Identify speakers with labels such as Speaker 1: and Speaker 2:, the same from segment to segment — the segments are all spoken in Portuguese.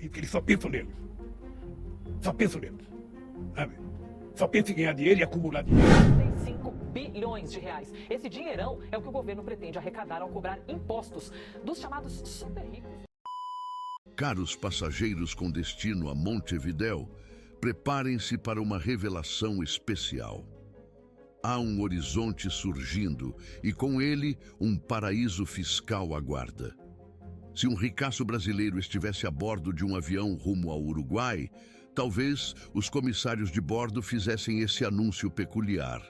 Speaker 1: Porque eles só pensam neles. Só pensam neles. Sabe? Só pensam em ganhar dinheiro e acumular dinheiro.
Speaker 2: 35 bilhões de reais. Esse dinheirão é o que o governo pretende arrecadar ao cobrar impostos dos chamados super ricos.
Speaker 3: Caros passageiros com destino a Montevidéu, preparem-se para uma revelação especial. Há um horizonte surgindo e com ele um paraíso fiscal aguarda. Se um ricaço brasileiro estivesse a bordo de um avião rumo ao Uruguai, talvez os comissários de bordo fizessem esse anúncio peculiar.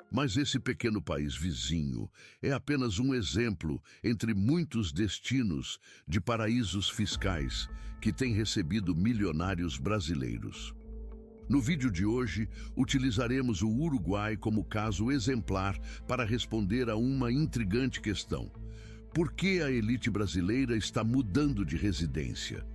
Speaker 3: Mas esse pequeno país vizinho é apenas um exemplo entre muitos destinos de paraísos fiscais que têm recebido milionários brasileiros. No vídeo de hoje, utilizaremos o Uruguai como caso exemplar para responder a uma intrigante questão. Por que a elite brasileira está mudando de residência?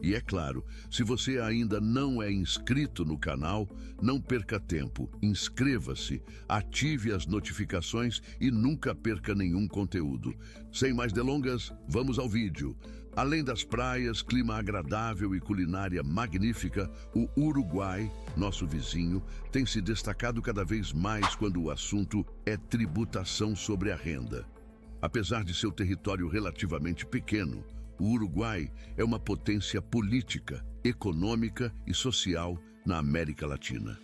Speaker 3: E é claro, se você ainda não é inscrito no canal, não perca tempo, inscreva-se, ative as notificações e nunca perca nenhum conteúdo. Sem mais delongas, vamos ao vídeo. Além das praias, clima agradável e culinária magnífica, o Uruguai, nosso vizinho, tem se destacado cada vez mais quando o assunto é tributação sobre a renda. Apesar de seu território relativamente pequeno, o Uruguai é uma potência política, econômica e social na América Latina.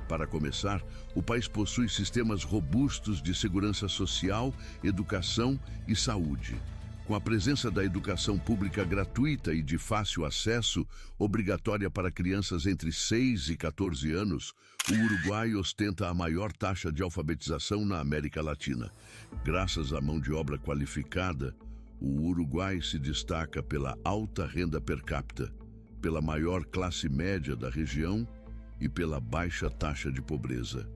Speaker 3: Para começar, o país possui sistemas robustos de segurança social, educação e saúde. Com a presença da educação pública gratuita e de fácil acesso, obrigatória para crianças entre 6 e 14 anos, o Uruguai ostenta a maior taxa de alfabetização na América Latina. Graças à mão de obra qualificada, o Uruguai se destaca pela alta renda per capita, pela maior classe média da região e pela baixa taxa de pobreza.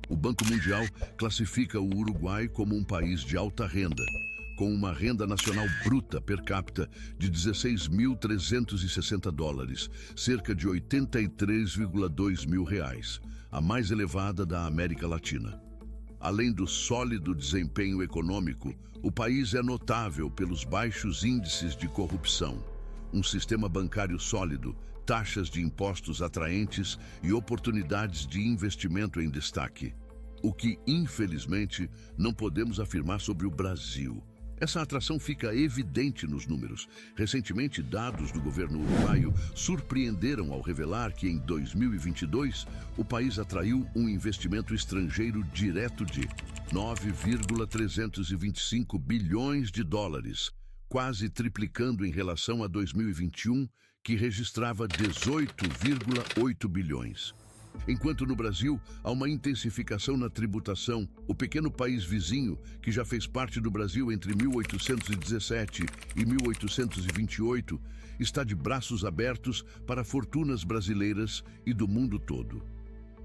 Speaker 3: O Banco Mundial classifica o Uruguai como um país de alta renda, com uma renda nacional bruta per capita de 16.360 dólares, cerca de 83,2 mil reais, a mais elevada da América Latina. Além do sólido desempenho econômico, o país é notável pelos baixos índices de corrupção, um sistema bancário sólido, taxas de impostos atraentes e oportunidades de investimento em destaque. O que, infelizmente, não podemos afirmar sobre o Brasil. Essa atração fica evidente nos números. Recentemente, dados do governo uruguaio surpreenderam ao revelar que, em 2022, o país atraiu um investimento estrangeiro direto de 9,325 bilhões de dólares, quase triplicando em relação a 2021, que registrava 18,8 bilhões. Enquanto no Brasil há uma intensificação na tributação, o pequeno país vizinho, que já fez parte do Brasil entre 1817 e 1828, está de braços abertos para fortunas brasileiras e do mundo todo.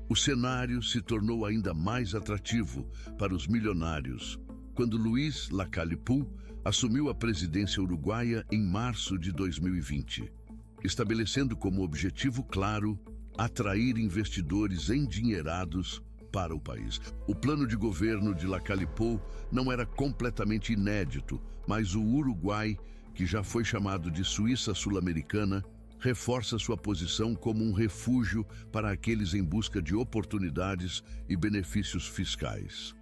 Speaker 3: O cenário se tornou ainda mais atrativo para os milionários quando Luiz Lacalle Pou assumiu a presidência uruguaia em março de 2020, estabelecendo como objetivo claro atrair investidores endinheirados para o país. O plano de governo de Lacalle Pou não era completamente inédito, mas o Uruguai, que já foi chamado de Suíça Sul-Americana, reforça sua posição como um refúgio para aqueles em busca de oportunidades e benefícios fiscais.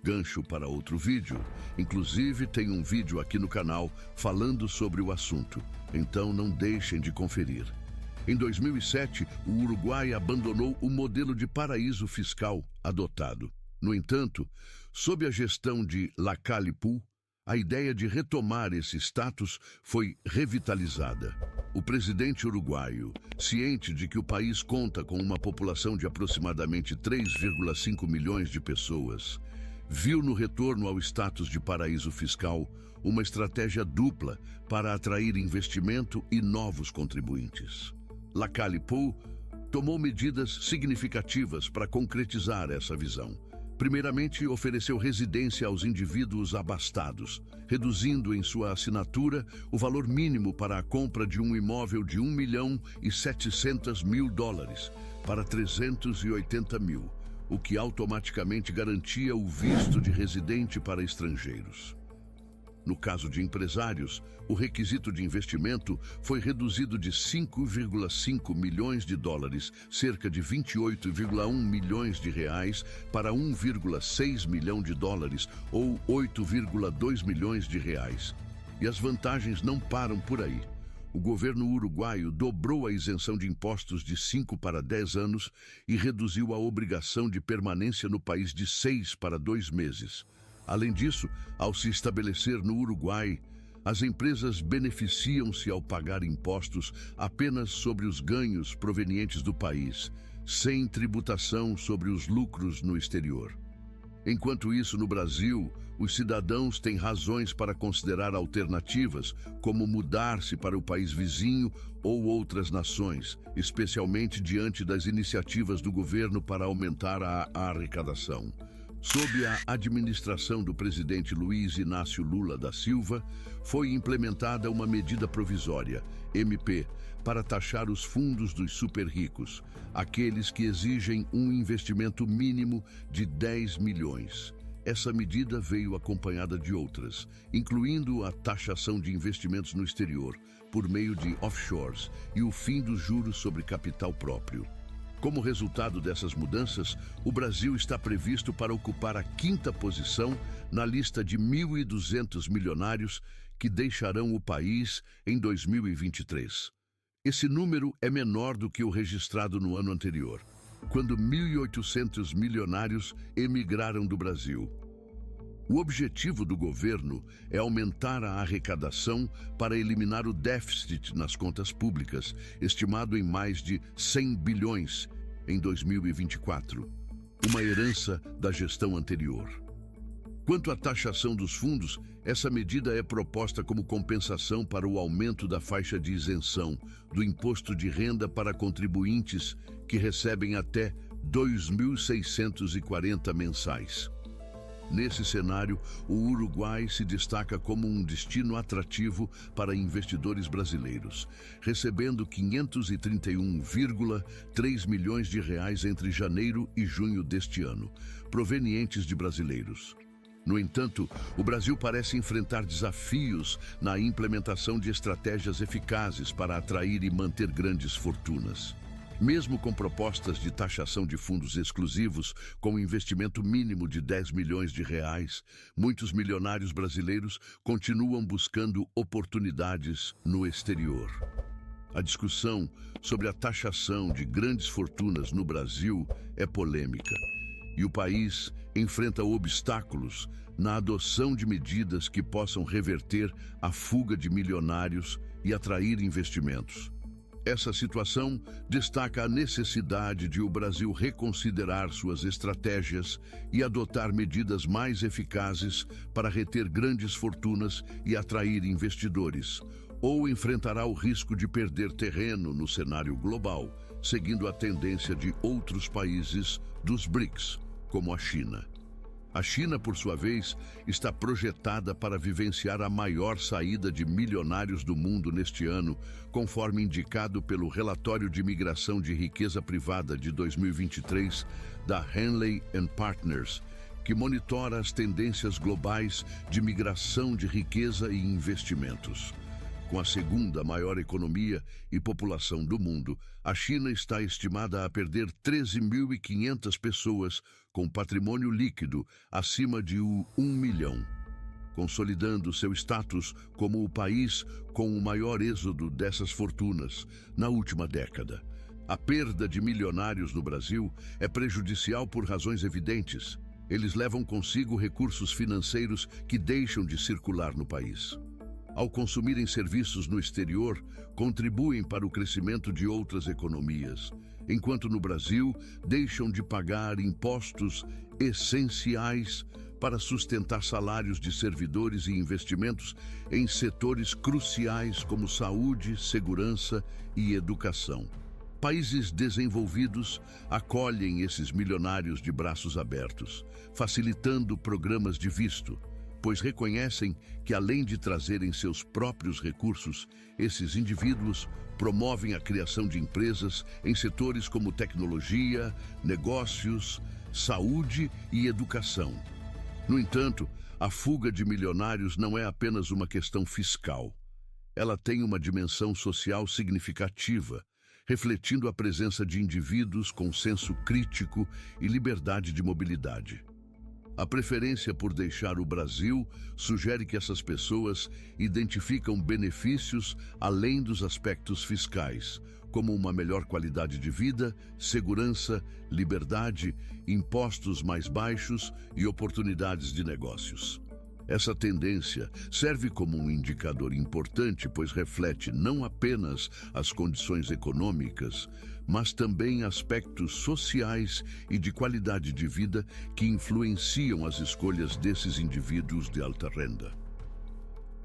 Speaker 3: Gancho para outro vídeo. Inclusive, tem um vídeo aqui no canal falando sobre o assunto, então não deixem de conferir. Em 2007, o Uruguai abandonou o modelo de paraíso fiscal adotado. No entanto, sob a gestão de Lacalle Pou, a ideia de retomar esse status foi revitalizada. O presidente uruguaio, ciente de que o país conta com uma população de aproximadamente 3,5 milhões de pessoas, viu no retorno ao status de paraíso fiscal uma estratégia dupla para atrair investimento e novos contribuintes. Lacalle Pou tomou medidas significativas para concretizar essa visão. Primeiramente, ofereceu residência aos indivíduos abastados, reduzindo em sua assinatura o valor mínimo para a compra de um imóvel de 1.700.000 dólares para 380 mil, o que automaticamente garantia o visto de residente para estrangeiros. No caso de empresários, o requisito de investimento foi reduzido de 5,5 milhões de dólares, cerca de 28,1 milhões de reais, para 1,6 milhão de dólares, ou 8,2 milhões de reais. E as vantagens não param por aí. O governo uruguaio dobrou a isenção de impostos de 5 para 10 anos e reduziu a obrigação de permanência no país de 6 para 2 meses. Além disso, ao se estabelecer no Uruguai, as empresas beneficiam-se ao pagar impostos apenas sobre os ganhos provenientes do país, sem tributação sobre os lucros no exterior. Enquanto isso, no Brasil, os cidadãos têm razões para considerar alternativas, como mudar-se para o país vizinho ou outras nações, especialmente diante das iniciativas do governo para aumentar a arrecadação. Sob a administração do presidente Luiz Inácio Lula da Silva, foi implementada uma medida provisória, MP, para taxar os fundos dos super-ricos, aqueles que exigem um investimento mínimo de 10 milhões. Essa medida veio acompanhada de outras, incluindo a taxação de investimentos no exterior, por meio de offshores, e o fim dos juros sobre capital próprio. Como resultado dessas mudanças, o Brasil está previsto para ocupar a 5ª posição na lista de 1.200 milionários que deixarão o país em 2023. Esse número é menor do que o registrado no ano anterior, quando 1.800 milionários emigraram do Brasil. O objetivo do governo é aumentar a arrecadação para eliminar o déficit nas contas públicas, estimado em mais de 100 bilhões em 2024, uma herança da gestão anterior. Quanto à taxação dos fundos, essa medida é proposta como compensação para o aumento da faixa de isenção do imposto de renda para contribuintes que recebem até R$ 2.640 mensais. Nesse cenário, o Uruguai se destaca como um destino atrativo para investidores brasileiros, recebendo 531,3 milhões de reais entre janeiro e junho deste ano, provenientes de brasileiros. No entanto, o Brasil parece enfrentar desafios na implementação de estratégias eficazes para atrair e manter grandes fortunas. Mesmo com propostas de taxação de fundos exclusivos com investimento mínimo de 10 milhões de reais, muitos milionários brasileiros continuam buscando oportunidades no exterior. A discussão sobre a taxação de grandes fortunas no Brasil é polêmica, e o país enfrenta obstáculos na adoção de medidas que possam reverter a fuga de milionários e atrair investimentos. Essa situação destaca a necessidade de o Brasil reconsiderar suas estratégias e adotar medidas mais eficazes para reter grandes fortunas e atrair investidores, ou enfrentará o risco de perder terreno no cenário global, seguindo a tendência de outros países dos BRICS, como a China. A China, por sua vez, está projetada para vivenciar a maior saída de milionários do mundo neste ano, conforme indicado pelo Relatório de Migração de Riqueza Privada de 2023 da Henley & Partners, que monitora as tendências globais de migração de riqueza e investimentos. Com a 2ª maior economia e população do mundo, a China está estimada a perder 13.500 pessoas com patrimônio líquido acima de 1 milhão, consolidando seu status como o país com o maior êxodo dessas fortunas na última década. A perda de milionários no Brasil é prejudicial por razões evidentes. Eles levam consigo recursos financeiros que deixam de circular no país. Ao consumirem serviços no exterior, contribuem para o crescimento de outras economias, enquanto no Brasil deixam de pagar impostos essenciais para sustentar salários de servidores e investimentos em setores cruciais como saúde, segurança e educação. Países desenvolvidos acolhem esses milionários de braços abertos, facilitando programas de visto, pois reconhecem que, além de trazerem seus próprios recursos, esses indivíduos promovem a criação de empresas em setores como tecnologia, negócios, saúde e educação. No entanto, A fuga de milionários não é apenas uma questão fiscal. Ela tem uma dimensão social significativa, refletindo a presença de indivíduos com senso crítico e liberdade de mobilidade. A preferência por deixar o Brasil sugere que essas pessoas identificam benefícios além dos aspectos fiscais, como uma melhor qualidade de vida, segurança, liberdade, impostos mais baixos e oportunidades de negócios. Essa tendência serve como um indicador importante, pois reflete não apenas as condições econômicas, mas também aspectos sociais e de qualidade de vida que influenciam as escolhas desses indivíduos de alta renda.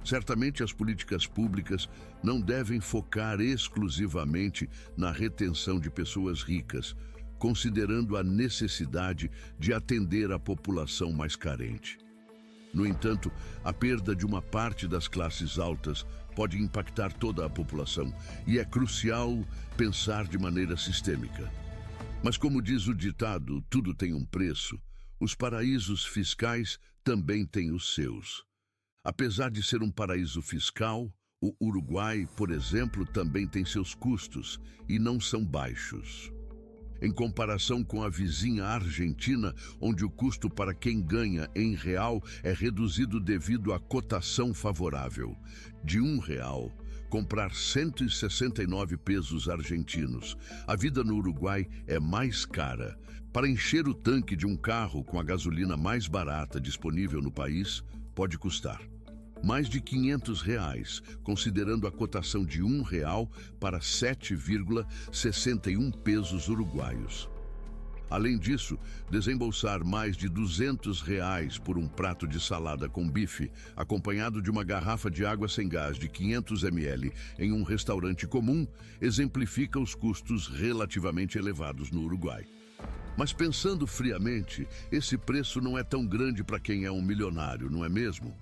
Speaker 3: Certamente as políticas públicas não devem focar exclusivamente na retenção de pessoas ricas, considerando a necessidade de atender a população mais carente. No entanto, a perda de uma parte das classes altas pode impactar toda a população e é crucial pensar de maneira sistêmica. Mas como diz o ditado, tudo tem um preço, os paraísos fiscais também têm os seus. Apesar de ser um paraíso fiscal, o Uruguai, por exemplo, também tem seus custos e não são baixos. Em comparação com a vizinha Argentina, onde o custo para quem ganha em real é reduzido devido à cotação favorável. De R$1, comprar 169 pesos argentinos. A vida no Uruguai é mais cara. Para encher o tanque de um carro com a gasolina mais barata disponível no país, pode custar mais de R$500, considerando a cotação de R$1 para 7,61 pesos uruguaios. Além disso, desembolsar mais de R$200 por um prato de salada com bife, acompanhado de uma garrafa de água sem gás de 500 ml em um restaurante comum, exemplifica os custos relativamente elevados no Uruguai. Mas pensando friamente, esse preço não é tão grande para quem é um milionário, não é mesmo?